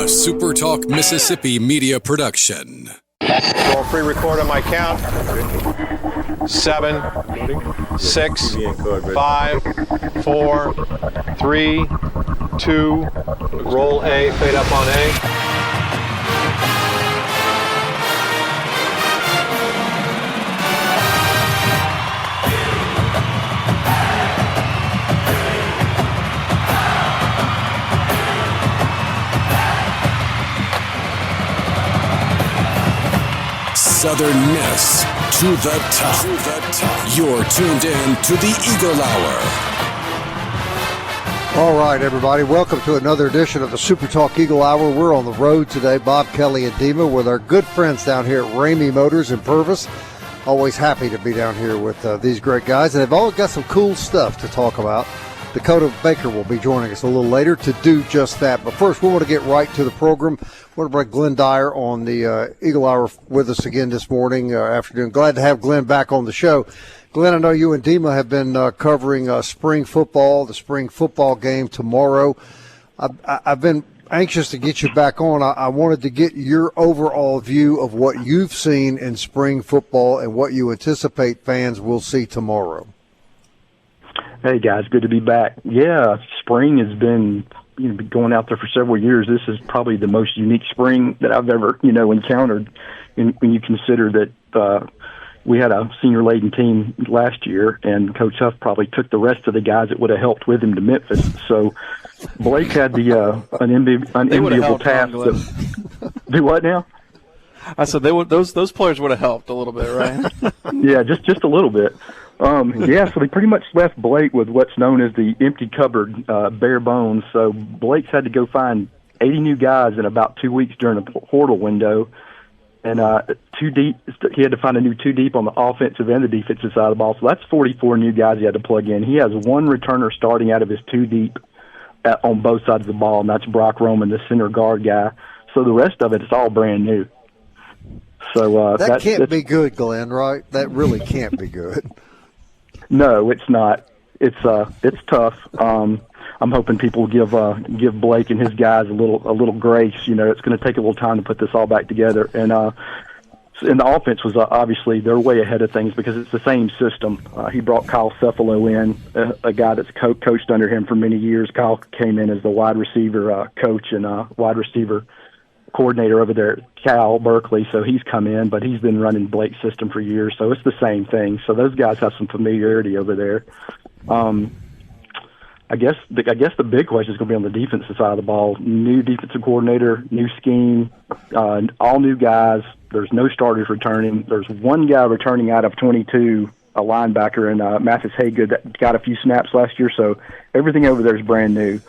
SuperTalk Mississippi media production. We'll pre-record on my count. 7, 6, 5, 4, 3, 2. Roll A, fade up on A. Southern Miss to the top. You're tuned in to the Eagle Hour. All right, everybody. Welcome to another edition of the SuperTalk Eagle Hour. We're on the road today, Bob, Kelly, and Dima, with our good friends down here at Ramey Motors in Purvis. Always happy to be down here with these great guys, and they've all got some cool stuff to talk about. Dakota Baker will be joining us a little later to do just that. But first, we want to get right to the program. We want to bring Glyn Dyar on the Eagle Hour with us again this morning, afternoon. Glad to have Glyn back on the show. Glyn, I know you and Dima have been covering spring football, the spring football game tomorrow. I've been anxious to get you back on. I wanted to get your overall view of what you've seen in spring football and what you anticipate fans will see tomorrow. Hey, guys, good to be back. Yeah, spring has been going out there for several years. This is probably the most unique spring that I've ever, encountered when you consider that we had a senior-laden team last year, and Coach Huff probably took the rest of the guys that would have helped with him to Memphis. So Blake had the unenviable task. Do what now? I said those players would have helped a little bit, right? Yeah, just a little bit. So they pretty much left Blake with what's known as the empty cupboard, bare bones. So Blake's had to go find 80 new guys in about 2 weeks during the portal window. And two deep, he had to find a new 2 deep on the offensive and the defensive side of the ball. So that's 44 new guys he had to plug in. He has one returner starting out of his 2 deep on both sides of the ball, and that's Brock Roman, the center guard guy. So the rest of it is all brand new. So that can't be good, Glenn, right? That really can't be good. No, it's not. It's tough. I'm hoping people give Blake and his guys a little grace. It's going to take a little time to put this all back together. And the offense was obviously they're way ahead of things because it's the same system. He brought Kyle Cephalo in, a guy that's coached under him for many years. Kyle came in as the wide receiver coach and wide receiver coordinator over there at Cal Berkeley, so he's come in, but he's been running Blake's system for years, so it's the same thing. So those guys have some familiarity over there. I guess the big question is going to be on the defensive side of the ball. New defensive coordinator, new scheme, all new guys. There's no starters returning. There's one guy returning out of 22, a linebacker, and Mathis Haygood that got a few snaps last year, so everything over there is brand new.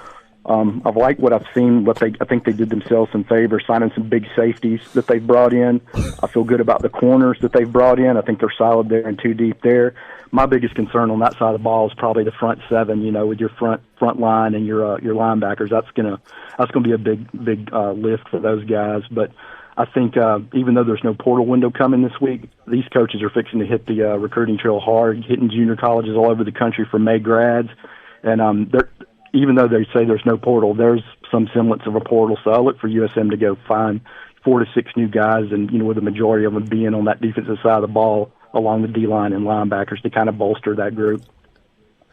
I've liked what I've seen. I think they did themselves some favor, signing some big safeties that they've brought in. I feel good about the corners that they've brought in. I think they're solid there and 2 deep there. My biggest concern on that side of the ball is probably the front seven. With your front line and your linebackers. That's gonna be a big lift for those guys. But I think even though there's no portal window coming this week, these coaches are fixing to hit the recruiting trail hard, hitting junior colleges all over the country for May grads, and even though they say there's no portal, there's some semblance of a portal. So I look for USM to go find 4 to 6 new guys, and with the majority of them being on that defensive side of the ball, along the D-line and linebackers, to kind of bolster that group.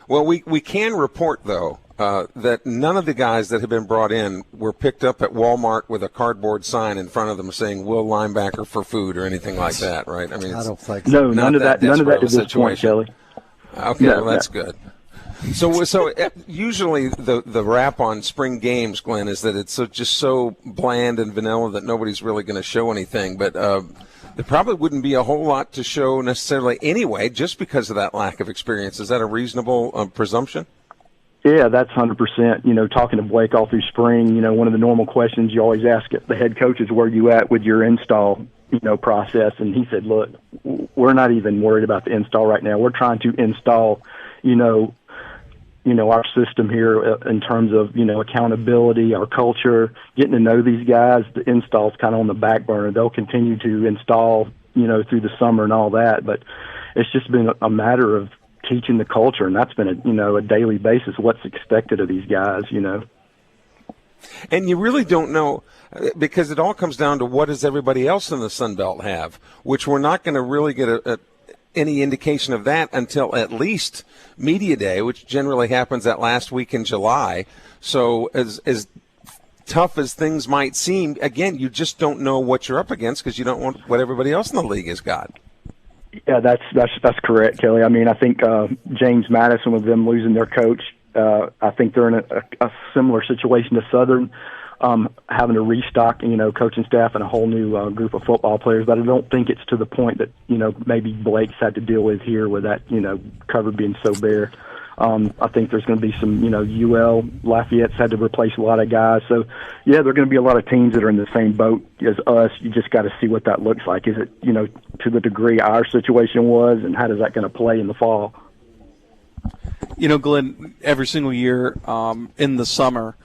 Well, we can report, though, that none of the guys that have been brought in were picked up at Walmart with a cardboard sign in front of them saying "Will linebacker for food" or anything like that, right? I mean, I don't think so. No, none of that to this point, Kelly. Okay, well, that's good. So usually the rap on spring games, Glenn, is that it's just so bland and vanilla that nobody's really going to show anything. But there probably wouldn't be a whole lot to show necessarily anyway, just because of that lack of experience. Is that a reasonable presumption? Yeah, that's 100%. Talking to Blake all through spring, one of the normal questions you always ask the head coach is, where you at with your install, process? And he said, look, we're not even worried about the install right now. We're trying to install, our system here in terms of, accountability, our culture, getting to know these guys. The install's kind of on the back burner. They'll continue to install, through the summer and all that. But it's just been a matter of teaching the culture, and that's been a daily basis. What's expected of these guys, And you really don't know, because it all comes down to what does everybody else in the Sun Belt have, which we're not going to really get any indication of that until at least Media Day, which generally happens that last week in July. So as tough as things might seem, again, you just don't know what you're up against because you don't want what everybody else in the league has got. Yeah, that's correct, Kelly. I mean, I think James Madison, with them losing their coach, I think they're in a similar situation to Southern, having to restock, coaching staff and a whole new group of football players. But I don't think it's to the point that, maybe Blake's had to deal with here with that, cupboard being so bare. I think there's going to be some, UL, Lafayette's had to replace a lot of guys. So, yeah, there are going to be a lot of teams that are in the same boat as us. You just got to see what that looks like. Is it, to the degree our situation was, and how does that going to play in the fall? Glenn, every single year in the summer,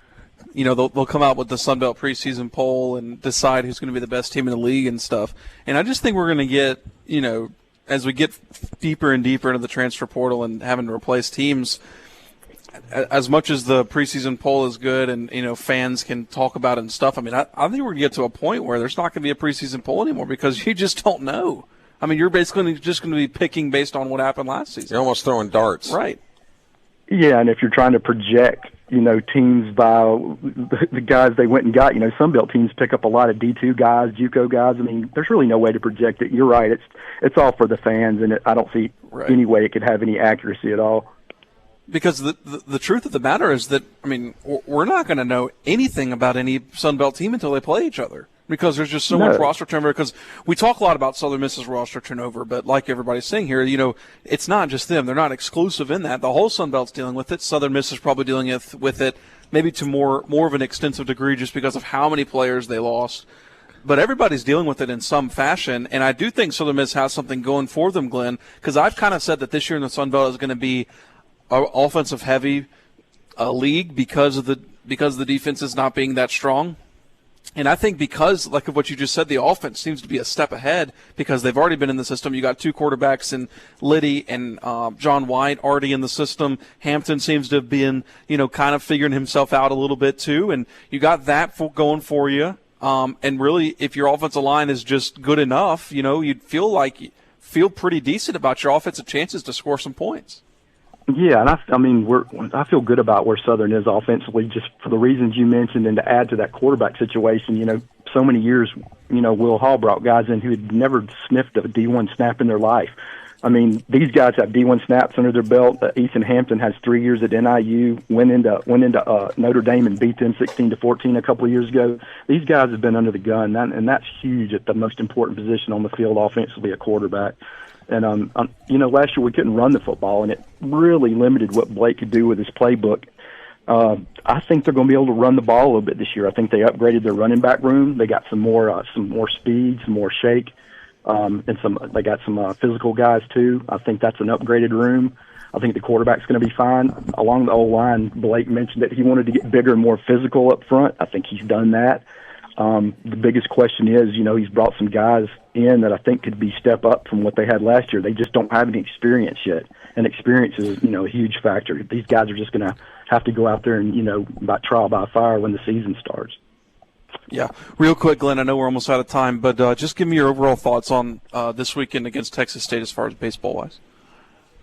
they'll come out with the Sun Belt preseason poll and decide who's going to be the best team in the league and stuff. And I just think we're going to get, as we get deeper and deeper into the transfer portal and having to replace teams, as much as the preseason poll is good and, fans can talk about it and stuff, I mean, I think we're going to get to a point where there's not going to be a preseason poll anymore because you just don't know. I mean, you're basically just going to be picking based on what happened last season. You're almost throwing darts. Right. Yeah, and if you're trying to project, teams by the guys they went and got, Sun Belt teams pick up a lot of D2 guys, JUCO guys. I mean, there's really no way to project it. You're right. It's all for the fans, and I don't see any way it could have any accuracy at all. Because the truth of the matter is that, I mean, we're not going to know anything about any Sun Belt team until they play each other. Because there's just so much roster turnover. Because we talk a lot about Southern Miss's roster turnover, but like everybody's saying here, it's not just them. They're not exclusive in that. The whole Sun Belt's dealing with it. Southern Miss is probably dealing with it maybe to more of an extensive degree just because of how many players they lost. But everybody's dealing with it in some fashion, and I do think Southern Miss has something going for them, Glenn, because I've kind of said that this year in the Sun Belt is going to be an offensive-heavy league because of the defense is not being that strong. And I think because, like of what you just said, the offense seems to be a step ahead because they've already been in the system. You got two quarterbacks in Liddy and John White already in the system. Hampton seems to have been, kind of figuring himself out a little bit too. And you got that going for you. And really, if your offensive line is just good enough, you'd feel pretty decent about your offensive chances to score some points. Yeah, and I feel good about where Southern is offensively, just for the reasons you mentioned, and to add to that quarterback situation. So many years, Will Hall brought guys in who had never sniffed a D1 snap in their life. I mean, these guys have D1 snaps under their belt. Ethan Hampton has 3 years at NIU, went into Notre Dame and beat them 16-14 a couple of years ago. These guys have been under the gun, and that's huge at the most important position on the field offensively, a quarterback. And, last year we couldn't run the football, and it really limited what Blake could do with his playbook. I think they're going to be able to run the ball a little bit this year. I think they upgraded their running back room. They got some more speed, some more shake, and they got some physical guys too. I think that's an upgraded room. I think the quarterback's going to be fine. Along the O-line, Blake mentioned that he wanted to get bigger and more physical up front. I think he's done that. The biggest question is, he's brought some guys in that I think could be step up from what they had last year. They just don't have any experience yet, and experience is, a huge factor. These guys are just going to have to go out there and, by trial by fire when the season starts. Yeah. Real quick, Glenn, I know we're almost out of time, but just give me your overall thoughts on this weekend against Texas State as far as baseball-wise.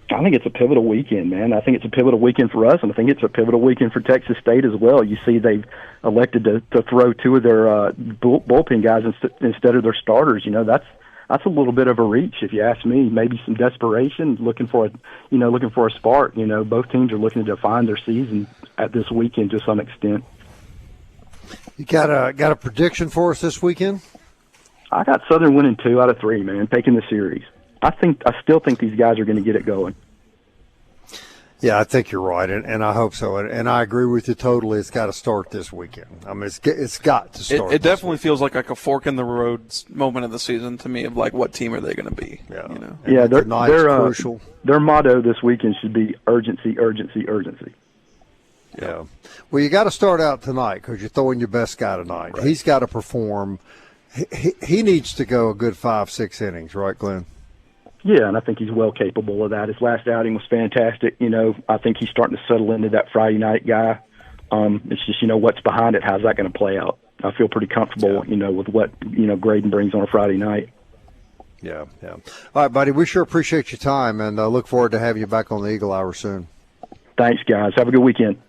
I think it's a pivotal weekend, man. I think it's a pivotal weekend for us, and I think it's a pivotal weekend for Texas State as well. You see they've elected to throw two of their bullpen guys instead of their starters. That's a little bit of a reach, if you ask me. Maybe some desperation, looking for a spark. Both teams are looking to define their season at this weekend to some extent. You got a prediction for us this weekend? I got Southern winning 2 out of 3, man, taking the series. I still think these guys are going to get it going. Yeah, I think you're right, and I hope so. And I agree with you totally. It's got to start this weekend. I mean, it's got to start. It definitely feels like a fork in the road moment of the season to me of like what team are they going to be? Yeah, Yeah, they're crucial. Their motto this weekend should be urgency, urgency, urgency. Yeah. Well, you got to start out tonight because you're throwing your best guy tonight. Right. He's got to perform. He needs to go a good 5-6 innings, right, Glenn? Yeah, and I think he's well capable of that. His last outing was fantastic. I think he's starting to settle into that Friday night guy. It's just, what's behind it. How's that going to play out? I feel pretty comfortable, with what, Graydon brings on a Friday night. Yeah. All right, buddy. We sure appreciate your time and look forward to having you back on the Eagle Hour soon. Thanks, guys. Have a good weekend.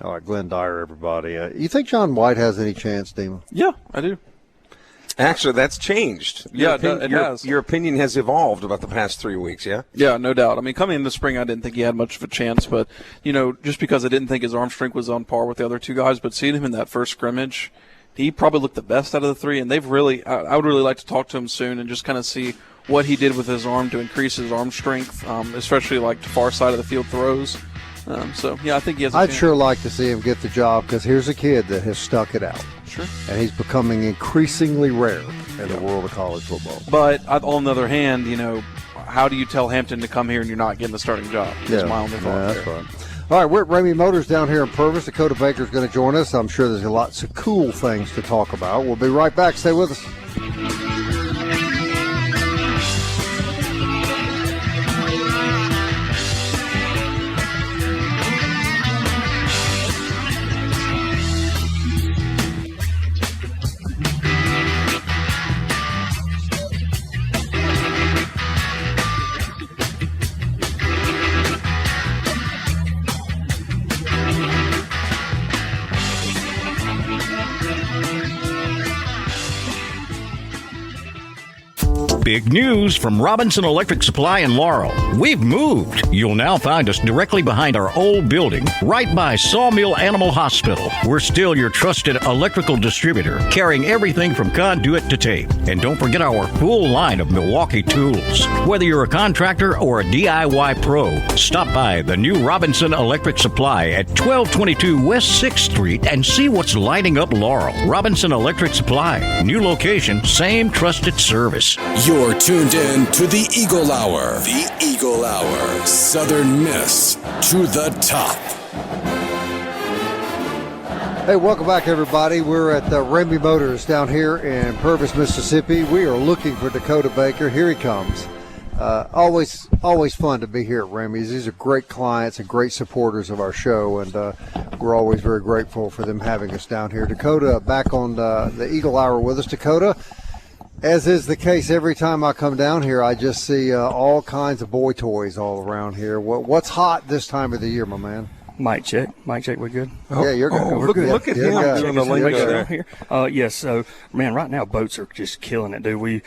All right, Glyn Dyar, everybody. You think John White has any chance, Dima? Yeah, I do. Actually, that's changed. It has. Your opinion has evolved about the past 3 weeks, yeah? Yeah, no doubt. I mean, coming into spring, I didn't think he had much of a chance, but, just because I didn't think his arm strength was on par with the other two guys, but seeing him in that first scrimmage, he probably looked the best out of the three, and they've really – I would really like to talk to him soon and just kind of see what he did with his arm to increase his arm strength, especially like the far side of the field throws. I think he has a chance. I'd sure like to see him get the job because here's a kid that has stuck it out. Sure. And he's becoming increasingly rare in the world of college football. But on the other hand, how do you tell Hampton to come here and you're not getting the starting job? That's my only thought. That's right. All right, we're at Ramey Motors down here in Purvis. Dakota Baker is going to join us. I'm sure there's lots of cool things to talk about. We'll be right back. Stay with us. Big news from Robinson Electric Supply in Laurel. We've moved. You'll now find us directly behind our old building, right by Sawmill Animal Hospital. We're still your trusted electrical distributor, carrying everything from conduit to tape. And don't forget our full line of Milwaukee tools. Whether you're a contractor or a DIY pro, stop by the new Robinson Electric Supply at 1222 West 6th Street and see what's lighting up Laurel. Robinson Electric Supply. New location, same trusted service. You're tuned in to the Eagle Hour. The Eagle Hour. Southern Miss to the top. Hey, welcome back, everybody. We're at Ramey Motors down here in Purvis, Mississippi. We are looking for Dakota Baker. Here he comes. Always fun to be here at Ramey's. These are great clients and great supporters of our show, and we're always very grateful for them having us down here. Dakota back on the Eagle Hour with us. Dakota, as is the case every time I come down here, I just see all kinds of boy toys all around here. What's hot this time of the year, my man? Mic check, we're good. Yeah, you're good. Look at him doing the lingo here. Yes, so man, right now boats are just killing it, dude. We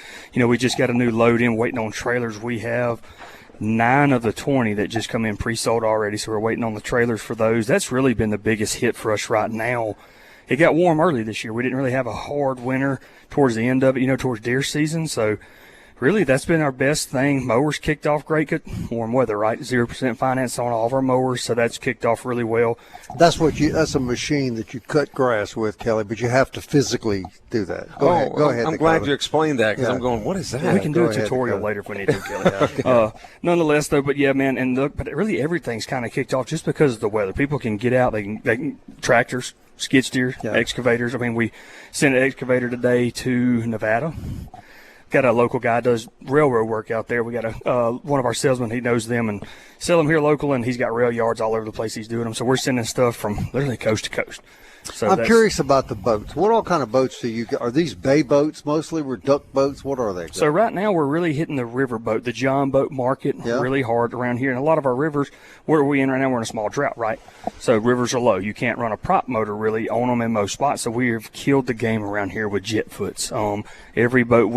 just got a new load in, waiting on trailers. We have 9 of the 20 that just come in pre-sold already, so we're waiting on the trailers for those. That's really been the biggest hit for us right now. It got warm early this year. We didn't really have a hard winter towards the end of it, towards deer season. So really that's been our best thing. Mowers kicked off great. Good warm weather, right? 0% finance on all of our mowers, so that's kicked off really well. That's a machine that you cut grass with, Kelly, but you have to physically do that. Go ahead. I'm glad you explained that because I'm going, what is that? Yeah, we can do a tutorial later if we need to, Kelly. Nonetheless, though, but yeah, man, and look, but really everything's kind of kicked off just because of the weather. People can get out. They can tractors, skid steer, excavators. I mean, we sent an excavator today to Nevada. Got a local guy does railroad work out there. We got one of our salesmen. He knows them and sell them here local, and he's got rail yards all over the place. He's doing them. So we're sending stuff from literally coast to coast. So I'm curious about the boats. What all kind of boats do you got? Are these bay boats mostly? Or duck boats? What are they? So right now we're really hitting the river boat, the John boat market really hard around here. And a lot of our rivers, where are we in right now? We're in a small drought, right? So rivers are low. You can't run a prop motor really on them in most spots. So we have killed the game around here with jet foots. Every boat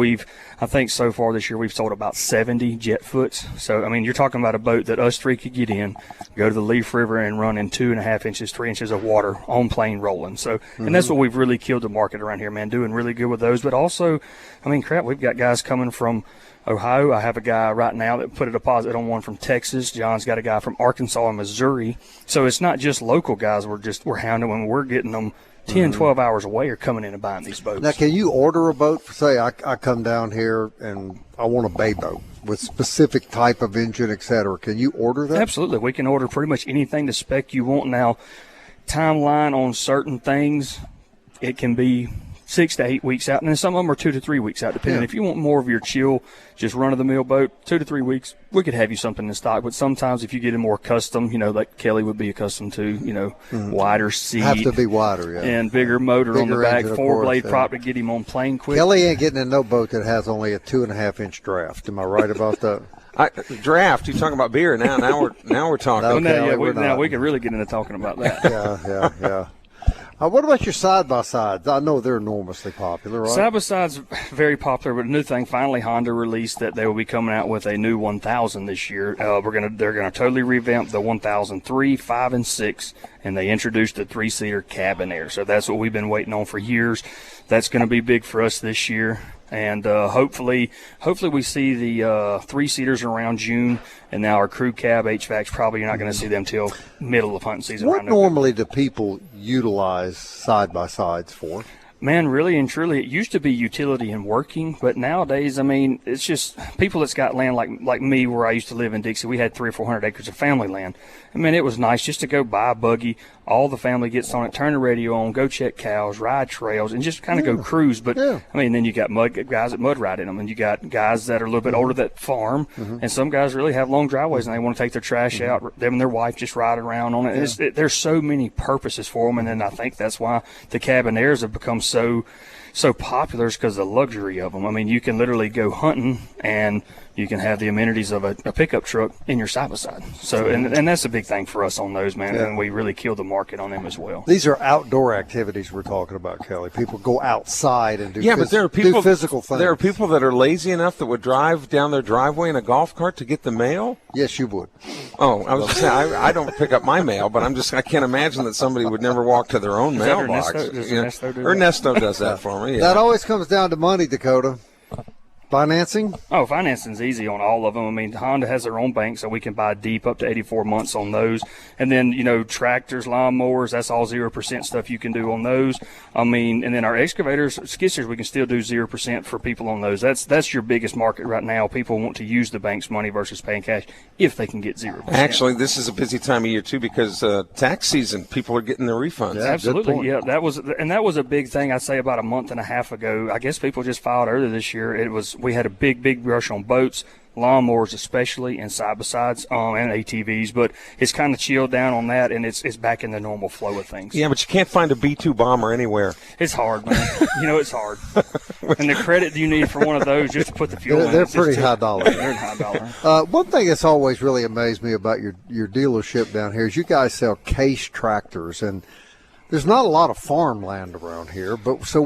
I think so far this year we've sold about 70 jet foots. So, I mean, you're talking about a boat that us three could get in, go to the Leaf River and run in 2.5 inches, 3 inches of water on plane rolling. So, and that's what we've really killed the market around here, man, doing really good with those. But also, I mean, crap, we've got guys coming from Ohio. I have a guy right now that put a deposit on one from Texas. John's got a guy from Arkansas and Missouri. So it's not just local guys we're hounding when we're getting them 10, 12 hours away are coming in and buying these boats. Now, can you order a boat? Say I come down here and I want a bay boat with specific type of engine, et cetera. Can you order that? Absolutely. We can order pretty much anything to spec you want. Now, timeline on certain things, it can be 6 to 8 weeks out, and then some of them are 2 to 3 weeks out, depending. If you want more of your chill, just run-of-the-mill boat, 2 to 3 weeks, we could have you something in stock. But sometimes if you get it more custom, like Kelly would be accustomed to, wider seat. Have to be wider, and bigger motor on the back, 4-blade prop to get him on plane quick. Kelly ain't getting in no boat that has only a 2.5-inch draft. Am I right about that? Draft? You're talking about beer now. Now we're talking. Now we can really get into talking about that. Yeah. What about your side-by-sides? I know they're enormously popular, right? Side-by-sides, very popular, but a new thing, finally Honda released that they will be coming out with a new 1000 this year. They're going to totally revamp the 1003, 5, and 6, and they introduced the 3-seater cabin air. So that's what we've been waiting on for years. That's going to be big for us this year. And hopefully we see the 3-seaters around June, and now our crew cab HVACs, probably you're not going to see them till middle of hunting season. What normally do people utilize side-by-sides for? Man, really and truly, it used to be utility and working, but nowadays, it's just people that's got land like me, where I used to live in Dixie. We had 300 or 400 acres of family land. It was nice just to go buy a buggy. All the family gets on it, turn the radio on, go check cows, ride trails, and just kind of go cruise. But, then you got guys that mud ride in them, and you got guys that are a little bit older that farm, and some guys really have long driveways, and they want to take their trash out. Them and their wife just ride around on it. There's so many purposes for them, and then I think that's why the cabin airs have become so popular, is because of the luxury of them. You can literally go hunting, and you can have the amenities of a pickup truck in your side-by-side. So, and that's a big thing for us on those, man, and we really kill the market on them as well. These are outdoor activities we're talking about, Kelly. People go outside and do but there are people, do physical things. There are people that are lazy enough that would drive down their driveway in a golf cart to get the mail? Yes, you would. Oh, I was saying, I don't pick up my mail, but I can't imagine that somebody would never walk to their own mailbox. Ernesto does that for me. Yeah. That always comes down to money, Dakota. Financing? Oh, financing's easy on all of them. Honda has their own bank, so we can buy deep up to 84 months on those. And then, tractors, lawnmowers, that's all 0% stuff you can do on those. And then our excavators, skid steers, we can still do 0% for people on those. That's your biggest market right now. People want to use the bank's money versus paying cash if they can get 0%. Actually, this is a busy time of year, too, because tax season, people are getting their refunds. Yeah, absolutely. Yeah, that was a big thing, I'd say, about a month and a half ago. I guess people just filed earlier this year. We had a big rush on boats, lawnmowers especially, and side-by-sides and ATVs, but it's kind of chilled down on that, and it's back in the normal flow of things. Yeah, but you can't find a B-2 bomber anywhere. It's hard, man. It's hard. And the credit you need for one of those just to put the fuel in. They're pretty high dollar. They're high dollar. One thing that's always really amazed me about your dealership down here is you guys sell Case tractors, and there's not a lot of farmland around here, but so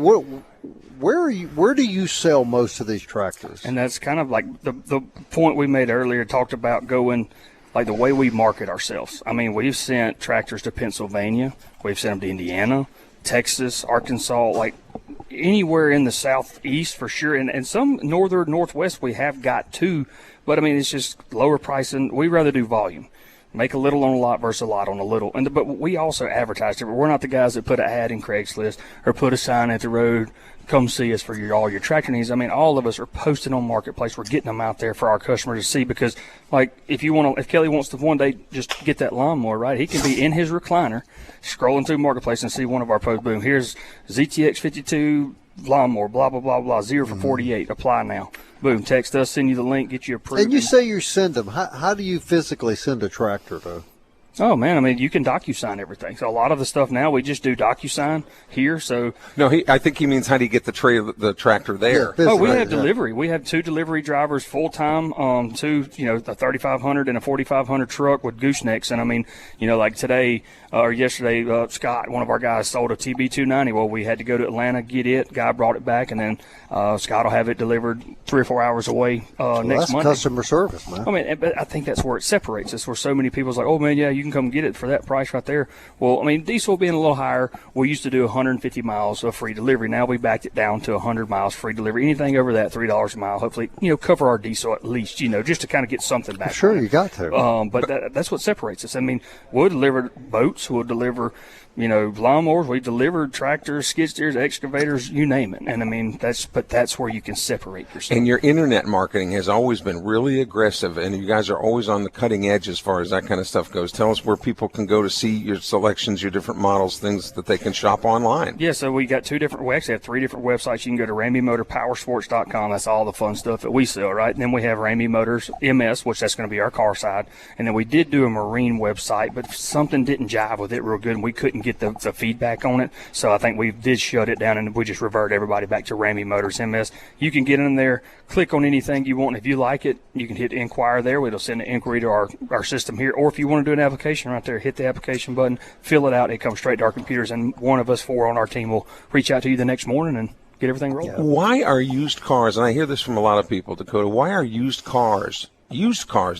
where do you sell most of these tractors? And that's kind of like the point we made earlier, talked about going like the way we market ourselves. We've sent tractors to Pennsylvania. We've sent them to Indiana, Texas, Arkansas, like anywhere in the southeast for sure. And some northwest we have got too, but it's just lower pricing. We rather do volume. Make a little on a lot versus a lot on a little. But we also advertise it. We're not the guys that put an ad in Craigslist or put a sign at the road, come see us for all your tractor needs. All of us are posting on Marketplace. We're getting them out there for our customers to see, because if Kelly wants to one day just get that lawnmower, right, he can be in his recliner scrolling through Marketplace and see one of our posts. Boom, here's ZTX 52 lawnmower, blah, blah, blah, blah, 0 for 48, apply now. Boom, text us, send you the link, get you approved. And you say you send them. How do you physically send a tractor, though? Oh, man, you can DocuSign everything. So a lot of the stuff now, we just do DocuSign here. So no, I think he means how do you get the tractor there? Yeah, we have delivery. We have 2 delivery drivers full-time, 2, a 3500 and a 4500 truck with goosenecks. And, like today or yesterday, Scott, one of our guys, sold a TB290. Well, we had to go to Atlanta, get it. Guy brought it back, and then Scott will have it delivered 3 or 4 hours away next Monday. Customer service, man. But I think that's where it separates us, where so many people's like, oh, man, yeah, you can come get it for that price right there. Well, diesel being a little higher, we used to do 150 miles of free delivery. Now we backed it down to 100 miles free delivery. Anything over that, $3 a mile, hopefully, cover our diesel at least, just to kind of get something back. Sure, you got to. But that's what separates us. We'll deliver boats, we'll deliver lawnmowers. We delivered tractors, skid steers, excavators, you name it. And I mean, that's where you can separate yourself. And your internet marketing has always been really aggressive, and you guys are always on the cutting edge as far as that kind of stuff goes. Tell us where people can go to see your selections, your different models, things that they can shop online. Yeah, so we got we actually have 3 different websites. You can go to RameyMotorPowersports.com. That's all the fun stuff that we sell, right? And then we have Ramey Motors MS, which that's going to be our car side. And then we did do a marine website, but something didn't jive with it real good, and we couldn't get the feedback on it. So I think we did shut it down, and we just revert everybody back to Ramey Motors MS. You can get in there, click on anything you want. If you like it, you can hit inquire there. It'll send an inquiry to our system here. Or if you want to do an application right there, hit the application button, fill it out. It comes straight to our computers, and one of us 4 on our team will reach out to you the next morning and get everything rolling. Yeah. Why are used cars, and I hear this from a lot of people, Dakota, why are used cars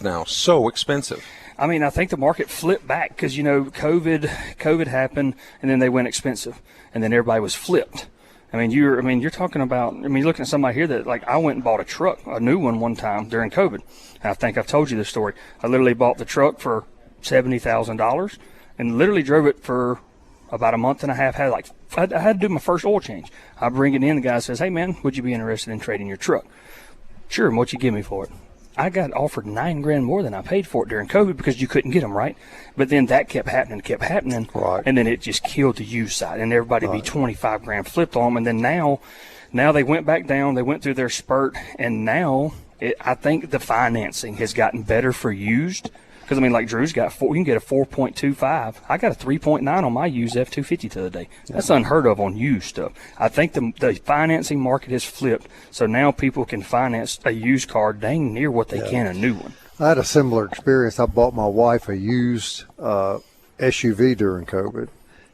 now so expensive? I mean, I think the market flipped back because, COVID happened, and then they went expensive, and then everybody was flipped. You're talking about, you're looking at somebody here that, like, I went and bought a truck, a new one time during COVID. I think I've told you this story. I literally bought the truck for $70,000 and literally drove it for about a month and a half. I had to do my first oil change. I bring it in, the guy says, "Hey, man, would you be interested in trading your truck?" "Sure, and what you give me for it?" I got offered $9,000 more than I paid for it during COVID because you couldn't get them, right? But then that kept happening, right. And then it just killed the used side, and everybody be $25,000 flipped on them. And then now they went back down. They went through their spurt, and now I think the financing has gotten better for used. Because, like Drew's got you can get a 4.25. I got a 3.9 on my used F-250 the other day. That's unheard of on used stuff. I think the financing market has flipped, so now people can finance a used car dang near what they can a new one. I had a similar experience. I bought my wife a used SUV during COVID,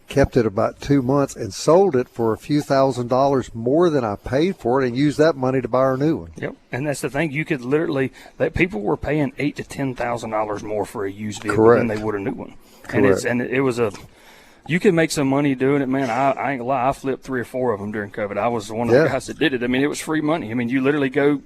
kept it about 2 months, and sold it for a few $1,000s more than I paid for it, and used that money to buy her a new one. Yep, and that's the thing. You could literally people were paying $8,000 to $10,000 more for a used vehicle than they would a new one. Correct. And it was you can make some money doing it, man. I ain't gonna lie. I flipped 3 or 4 of them during COVID. I was one of the guys that did it. It was free money. You literally go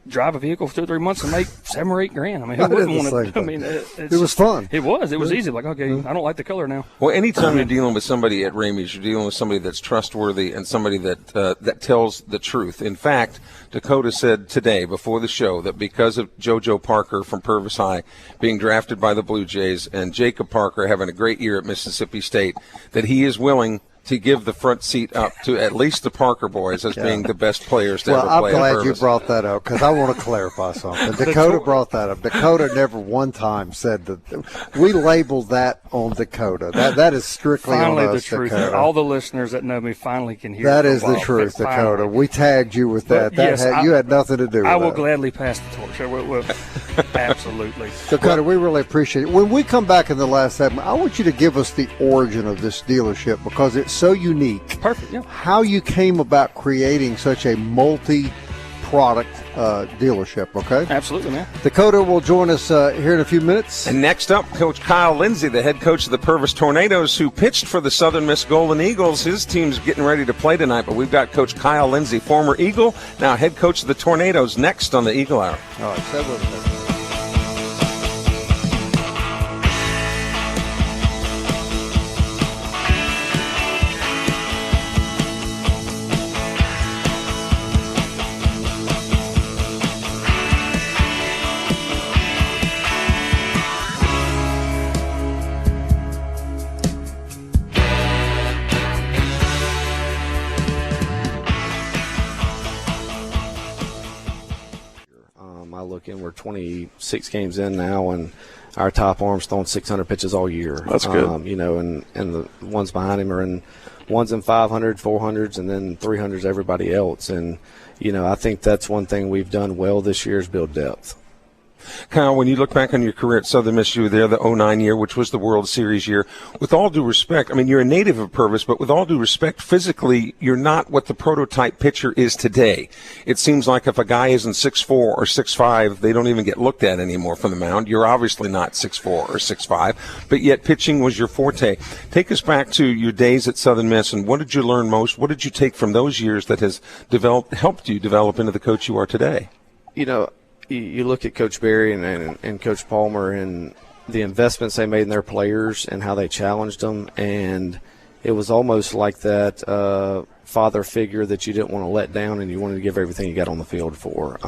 drive a vehicle for 2 or 3 months and make $7,000 or $8,000. Who wouldn't want to? It was fun. It was easy. Like, okay, I don't like the color now. Well, anytime you're dealing with somebody at Ramey's, you're dealing with somebody that's trustworthy and somebody that tells the truth. In fact, Dakota said today before the show that because of JoJo Parker from Purvis High being drafted by the Blue Jays and Jacob Parker having a great year at Mississippi State, that he is willing to give the front seat up to at least the Parker boys as being the best players to ever play. Well, I'm glad you brought that up because I want to clarify something. Dakota brought that up. Dakota never one time said that. We labeled that on Dakota. That is strictly finally on us, the truth. Dakota. All the listeners that know me finally can hear that. Is the truth, Dakota. We tagged you with that. You had nothing to do with that. I will gladly pass the torch. Absolutely. Dakota, we really appreciate it. When we come back in the last segment, I want you to give us the origin of this dealership because it's so unique. Perfect, yeah. How you came about creating such a multi-product dealership, okay? Absolutely, man. Dakota will join us here in a few minutes. And next up, Coach Kyle Lindsey, the head coach of the Purvis Tornadoes, who pitched for the Southern Miss Golden Eagles. His team's getting ready to play tonight, but we've got Coach Kyle Lindsey, former Eagle, now head coach of the Tornadoes, next on the Eagle Hour. All right, stay with us. We're 26 games in now, and our top arm's thrown 600 pitches all year. That's good. And the ones behind him are in ones in 500, 400s, and then 300s everybody else. And, I think that's one thing we've done well this year is build depth. Kyle, when you look back on your career at Southern Miss, you were there the 09 year, which was the World Series year. With all due respect, you're a native of Purvis, but with all due respect, physically, you're not what the prototype pitcher is today. It seems like if a guy isn't 6'4 or 6'5, they don't even get looked at anymore from the mound. You're obviously not 6'4 or 6'5, but yet pitching was your forte. Take us back to your days at Southern Miss, and what did you learn most? What did you take from those years that has helped you develop into the coach you are today? You look at Coach Berry and Coach Palmer, and the investments they made in their players and how they challenged them, and it was almost like that father figure that you didn't want to let down and you wanted to give everything you got on the field for.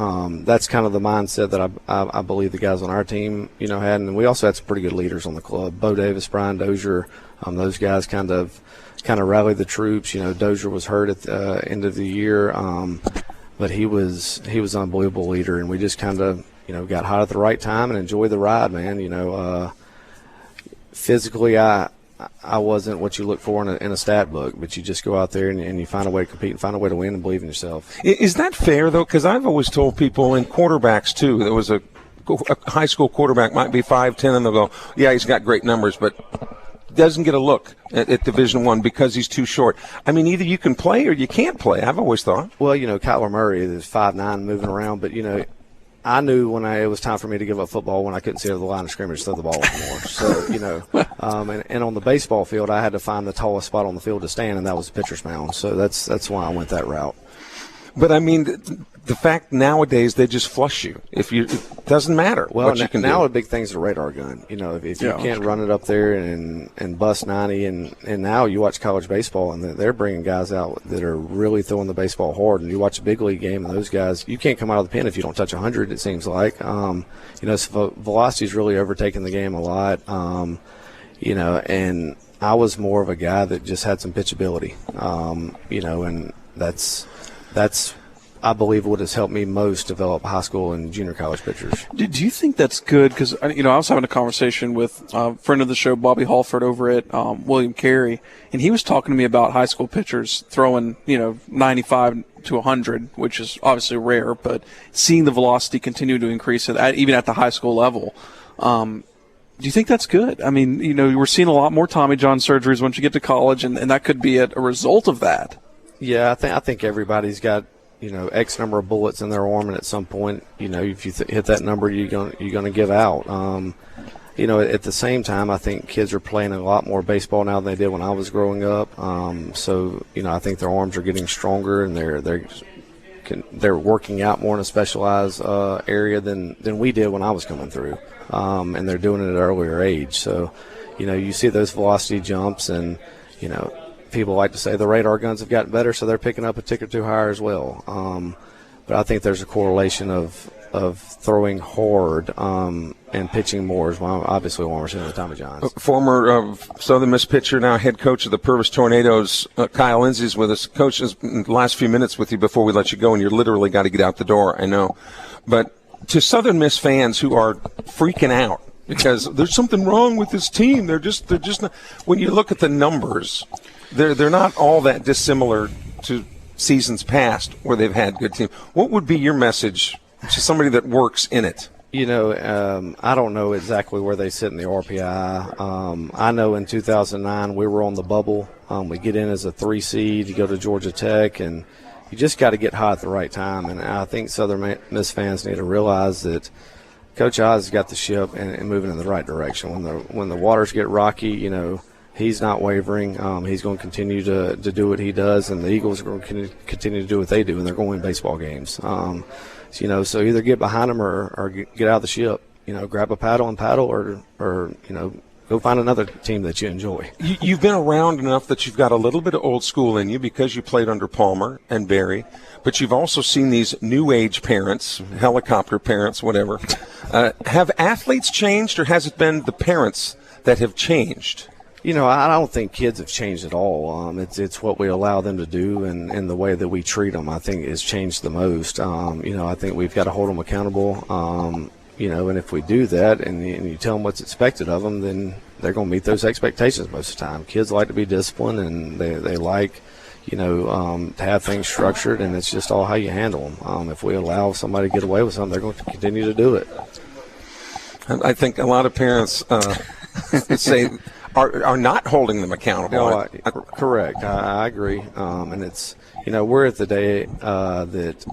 That's kind of the mindset that I believe the guys on our team, had, and we also had some pretty good leaders on the club. Bo Davis, Brian Dozier, those guys kind of rallied the troops. Dozier was hurt at the end of the year, but he was an unbelievable leader, and we just kind of got hot at the right time and enjoyed the ride, man. Physically, I wasn't what you look for in a stat book, but you just go out there and you find a way to compete and find a way to win and believe in yourself. Is that fair, though? Because I've always told people, and quarterbacks, too, there was a high school quarterback might be 5'10", and they'll go, yeah, he's got great numbers, but doesn't get a look at Division I because he's too short. I mean, either you can play or you can't play, I've always thought. Well, Kyler Murray is 5'9", moving around, but, I knew when it was time for me to give up football when I couldn't see over the line of scrimmage to throw the ball anymore. So, and on the baseball field, I had to find the tallest spot on the field to stand, and that was the pitcher's mound. So that's why I went that route. But, I mean, the fact nowadays they just flush you. It doesn't matter what you can do. Now the big thing's the radar gun. If you can't run it up there and bust 90, and now you watch college baseball, and they're bringing guys out that are really throwing the baseball hard. And you watch a big league game, and those guys, you can't come out of the pen if you don't touch 100, it seems like. So velocity's really overtaken the game a lot. And I was more of a guy that just had some pitchability. And that's I believe what has helped me most develop high school and junior college pitchers. Do you think that's good? Because, I was having a conversation with a friend of the show, Bobby Halford, over at William Carey, and he was talking to me about high school pitchers throwing, 95 to 100, which is obviously rare, but seeing the velocity continue to increase even at the high school level. Do you think that's good? I mean, we're seeing a lot more Tommy John surgeries once you get to college, and that could be a result of that. Yeah, I think everybody's got X number of bullets in their arm, and at some point, if you hit that number, you're going to give out. At the same time, I think kids are playing a lot more baseball now than they did when I was growing up. So I think their arms are getting stronger, and they're working out more in a specialized area than we did when I was coming through. And they're doing it at an earlier age. So, you see those velocity jumps, and people like to say the radar guns have gotten better, so they're picking up a tick or two higher as well. But I think there's a correlation of throwing hard and pitching more is obviously why we're seeing the Tommy Johns. Former Southern Miss pitcher, now head coach of the Purvis Tornadoes, Kyle Lindsey's with us. Coach, in the last few minutes with you before we let you go, and you literally got to get out the door, I know. But to Southern Miss fans who are freaking out because there's something wrong with this team, they're just not. When you look at the numbers, they're not all that dissimilar to seasons past where they've had good teams. What would be your message to somebody that works in it? I don't know exactly where they sit in the RPI. I know in 2009 we were on the bubble. We get in as a 3 seed, you go to Georgia Tech, and you just got to get hot at the right time. And I think Southern Miss fans need to realize that Coach Oz has got the ship and moving in the right direction. When the waters get rocky, he's not wavering. He's going to continue to do what he does, and the Eagles are going to continue to do what they do, and they're going to win baseball games. So either get behind them or get out of the ship. Grab a paddle and paddle, or go find another team that you enjoy. You've been around enough that you've got a little bit of old school in you because you played under Palmer and Barry, but you've also seen these new age parents, helicopter parents, whatever. Have athletes changed, or has it been the parents that have changed? I don't think kids have changed at all. It's what we allow them to do and the way that we treat them, I think, has changed the most. I think we've got to hold them accountable. And if we do that and you tell them what's expected of them, then they're going to meet those expectations most of the time. Kids like to be disciplined, and they like, to have things structured, and it's just all how you handle them. If we allow somebody to get away with something, they're going to continue to do it. I think a lot of parents say are not holding them accountable. Correct. I agree. And it's, we're at the day that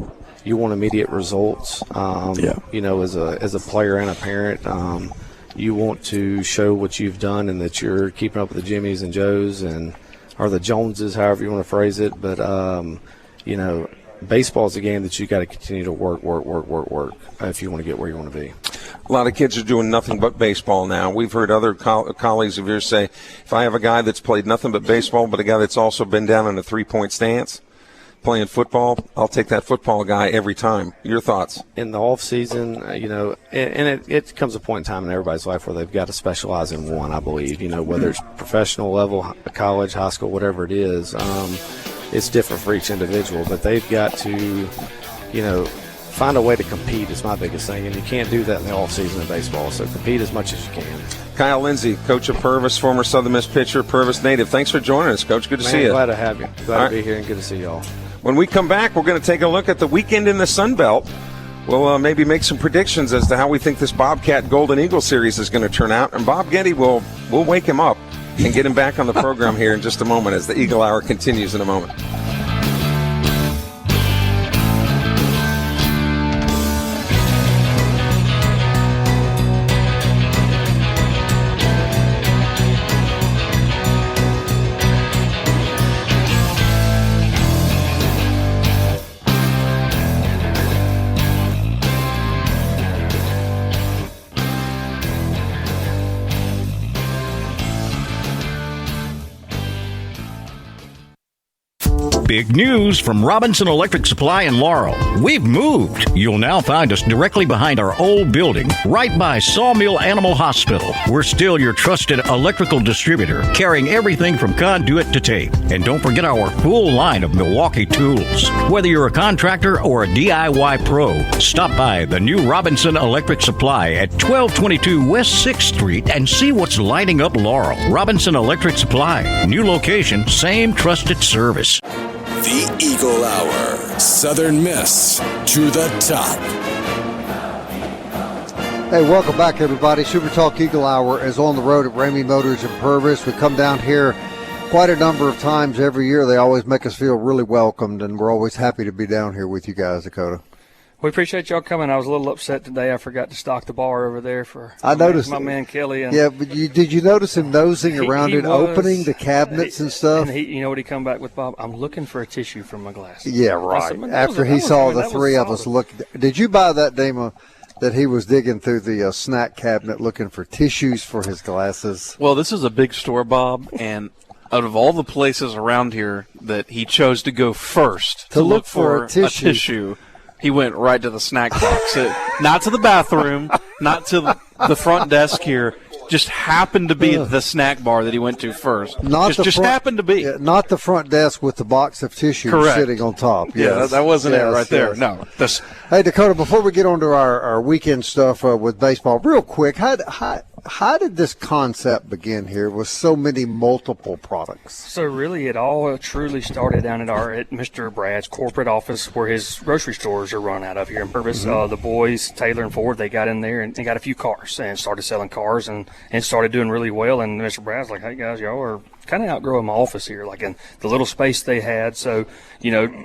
you want immediate results. As a player and a parent, you want to show what you've done and that you're keeping up with the Jimmies and Joes or the Joneses, however you want to phrase it. But, baseball is a game that you got to continue to work if you want to get where you want to be. A lot of kids are doing nothing but baseball now. We've heard other colleagues of yours say, if I have a guy that's played nothing but baseball, but a guy that's also been down in a three-point stance playing football, I'll take that football guy every time. Your thoughts? In the off season, and it comes a point in time in everybody's life where they've got to specialize in one, I believe. Whether it's professional level, college, high school, whatever it is, it's different for each individual. But they've got to, find a way to compete is my biggest thing, and you can't do that in the off season of baseball. So compete as much as you can. Kyle Lindsey, coach of Purvis, former Southern Miss pitcher, Purvis native. Thanks for joining us, Coach. Good to see you. Glad to have you. Glad to be here and good to see y'all. When we come back, we're going to take a look at the weekend in the Sun Belt. We'll maybe make some predictions as to how we think this Bobcat Golden Eagle series is going to turn out. And Bob Getty, we'll wake him up and get him back on the program here in just a moment as the Eagle Hour continues in a moment. Big news from Robinson Electric Supply in Laurel. We've moved. You'll now find us directly behind our old building, right by Sawmill Animal Hospital. We're still your trusted electrical distributor, carrying everything from conduit to tape. And don't forget our full line of Milwaukee tools. Whether you're a contractor or a DIY pro, stop by the new Robinson Electric Supply at 1222 West 6th Street and see what's lighting up Laurel. Robinson Electric Supply. New location, same trusted service. The Eagle Hour. Southern Miss to the top. Hey, welcome back, everybody. SuperTalk Eagle Hour is on the road at Ramey Motors in Purvis. We come down here quite a number of times every year. They always make us feel really welcomed, and we're always happy to be down here with you guys, Dakota. We appreciate y'all coming. I was a little upset today. I forgot to stock the bar over there for my man Kelly. And yeah, but did you notice him nosing around it, opening the cabinets and stuff? And you know what he come back with, Bob? I'm looking for a tissue from my glasses. Yeah, right. After he saw the three of us look. Did you buy that demo that he was digging through the snack cabinet looking for tissues for his glasses? Well, this is a big store, Bob, and out of all the places around here that he chose to go first to look for a tissue, he went right to the snack box. Not to the bathroom, not to the front desk here. Just happened to be the snack bar that he went to first. Just happened to be. Yeah, not the front desk with the box of tissues sitting on top. Yeah, that wasn't it right there. No. Hey, Dakota, before we get on to our weekend stuff with baseball, real quick, how did this concept begin here with so many multiple products? So really it all truly started down at Mr. Brad's corporate office where his grocery stores are run out of here in Purvis. The boys, Taylor and Ford, they got in there and they got a few cars and started selling cars and started doing really well. And Mr. Brad's like, hey, guys, y'all are kind of outgrowing my office here, like in the little space they had. So,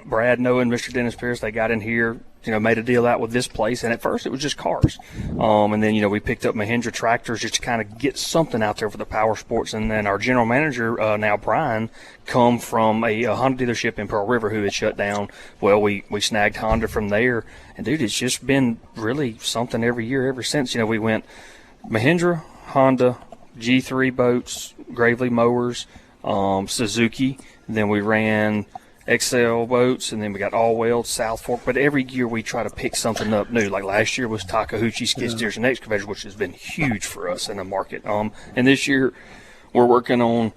Brad knowing Mr. Dennis Pierce, they got in here, made a deal out with this place. And at first it was just cars. And then, we picked up Mahindra tractors just to kind of get something out there for the power sports. And then our general manager, now Brian, come from a Honda dealership in Pearl River who had shut down. Well, we snagged Honda from there. And, dude, it's just been really something every year ever since. We went Mahindra, Honda, G3 boats, Gravely mowers, Suzuki. Then we ran XL boats, and then we got All-Wheel, South Fork. But every year we try to pick something up new. Like last year was Takahouchi skid steers and excavators, which has been huge for us in the market. And this year we're working on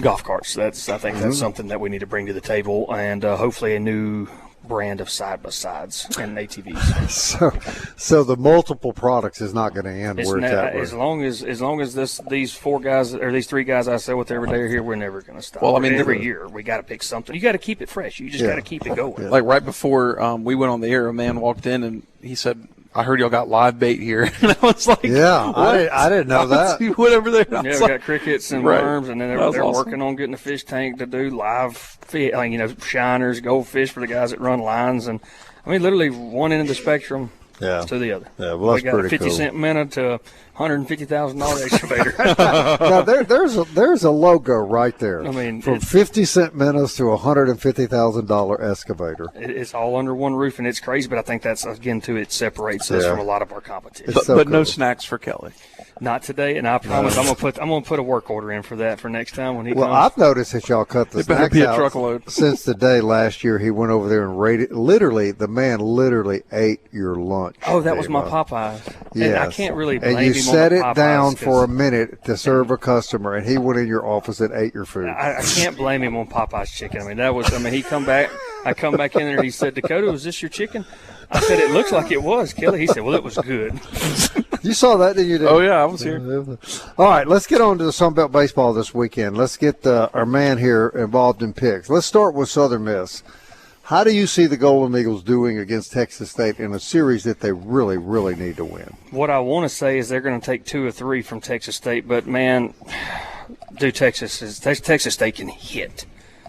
golf carts. I think that's something that we need to bring to the table, and hopefully a new brand of side-by-sides and ATVs. So the multiple products is not going to end where it's at. As long as these four guys or these three guys I sell with every day are here, we're never going to stop. Well, I mean, every year we got to pick something. You got to keep it fresh. You just got to keep it going. Like right before we went on the air, a man walked in and he said, I heard y'all got live bait here. And I was like, yeah, I didn't know that. Whatever there. Yeah, we got crickets and worms, and then they're awesome. Working on getting a fish tank to do live fish, shiners, goldfish for the guys that run lines. And I mean, literally one end of the spectrum Yeah. To the other. Yeah, well, that's we got pretty a 50-cent minute to $150,000 excavator. Now, there's a logo right there. I mean, from 50-cent minutes to a $150,000 excavator. It's all under one roof, and it's crazy. But I think that's again too. It separates us from a lot of our competition. But no snacks for Kelly. Not today, and I promise I'm gonna put a work order in for that for next time when he comes. Well, I've noticed that y'all cut the snacks out truckload. Since the day last year he went over there and raided. The man literally ate your lunch. Oh, that was my Popeyes. Yes. And I can't really blame him on And you set it Popeyes down for a minute to serve a customer, and he went in your office and ate your food. I can't blame him on Popeye's chicken. He come back. I come back in there and he said, "Dakota, was this your chicken?" I said, "It looks like it was, Kelly." He said, "Well, it was good." You saw that, didn't you? Oh, yeah, I was here. All right, let's get on to the Sunbelt baseball this weekend. Let's get our man here involved in picks. Let's start with Southern Miss. How do you see the Golden Eagles doing against Texas State in a series that they really, really need to win? What I want to say is they're going to take 2 or 3 from Texas State, but, man, Texas State can hit.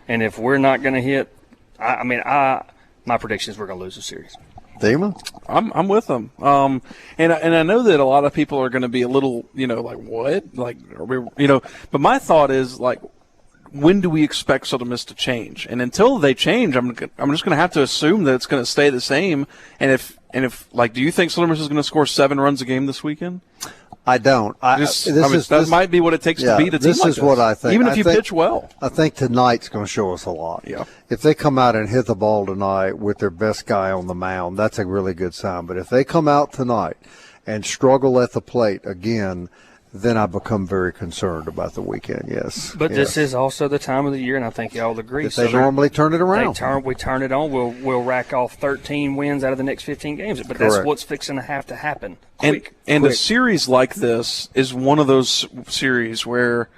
And if we're not going to hit, my prediction is we're going to lose the series. Dima? I'm with them. And I know that a lot of people are going to be a little, like, what? Like, are we, but my thought is, like, when do we expect Southern Miss to change? And until they change, I'm just going to have to assume that it's going to stay the same. And if like, do you think Southern Miss is going to score 7 runs a game this weekend? I don't. That might be what it takes to beat a team this like is what I think. Even if you pitch well. I think tonight's going to show us a lot. Yeah. If they come out and hit the ball tonight with their best guy on the mound, that's a really good sign. But if they come out tonight and struggle at the plate again, then I become very concerned about the weekend, yes. But this is also the time of the year, and I think y'all agree. That they normally turn it around. We turn it on. We'll rack off 13 wins out of the next 15 games. But Correct. That's what's fixing to have to happen. And a series like this is one of those series where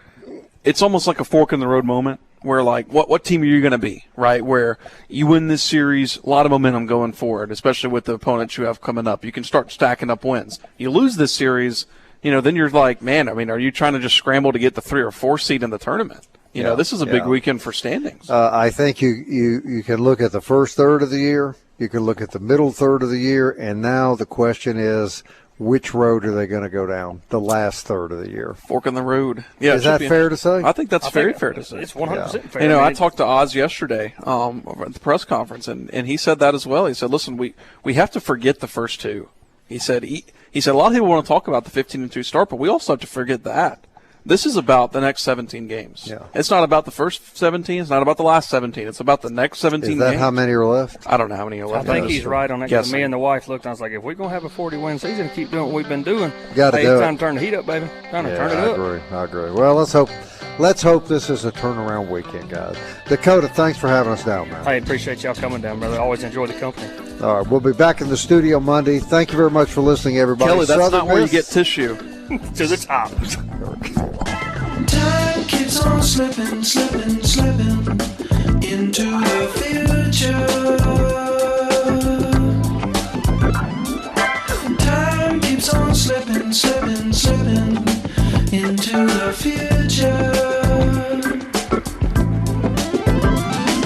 it's almost like a fork in the road moment where, like, what team are you going to be, right? Where you win this series, a lot of momentum going forward, especially with the opponents you have coming up. You can start stacking up wins. You lose this series, then you're like, man, are you trying to just scramble to get the 3 or 4 seed in the tournament? This is a big weekend for standings. I think you can look at the first third of the year, you can look at the middle third of the year, and now the question is, which road are they going to go down the last third of the year? Fork in the road. Yeah, is that fair to say? I think that's very fair to say. It's 100% fair. I talked to Oz yesterday at the press conference, and he said that as well. He said, listen, we have to forget the first 2. He said a lot of people want to talk about the 15-2 start, but we also have to forget that. This is about the next 17 games. Yeah. It's not about the first 17. It's not about the last 17. It's about the next 17 games. Is that how many are left? I don't know how many are left. I think he's right on that. Because me and the wife looked, and I was like, if we're going to have a 40-win season, keep doing what we've been doing. It's time to turn the heat up, baby. Time to turn it up. I agree. Well, let's hope this is a turnaround weekend, guys. Dakota, thanks for having us down, man. I appreciate y'all coming down, brother. Always enjoy the company. All right, we'll be back in the studio Monday. Thank you very much for listening, everybody. Kelly, that's not where you get tissue. To the top. Time keeps on slipping, slipping, slipping into the future. Time keeps on slipping, slipping, slipping into the future.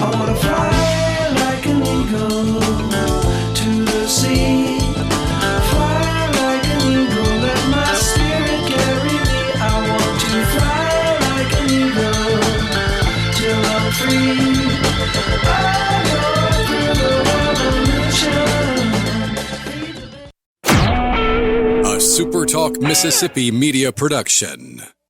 I wanna fly like an eagle to the sea. Fly like an eagle, let my spirit carry me. I want to fly like an eagle till I'm free. I go through the revolution. A SuperTalk Mississippi media production.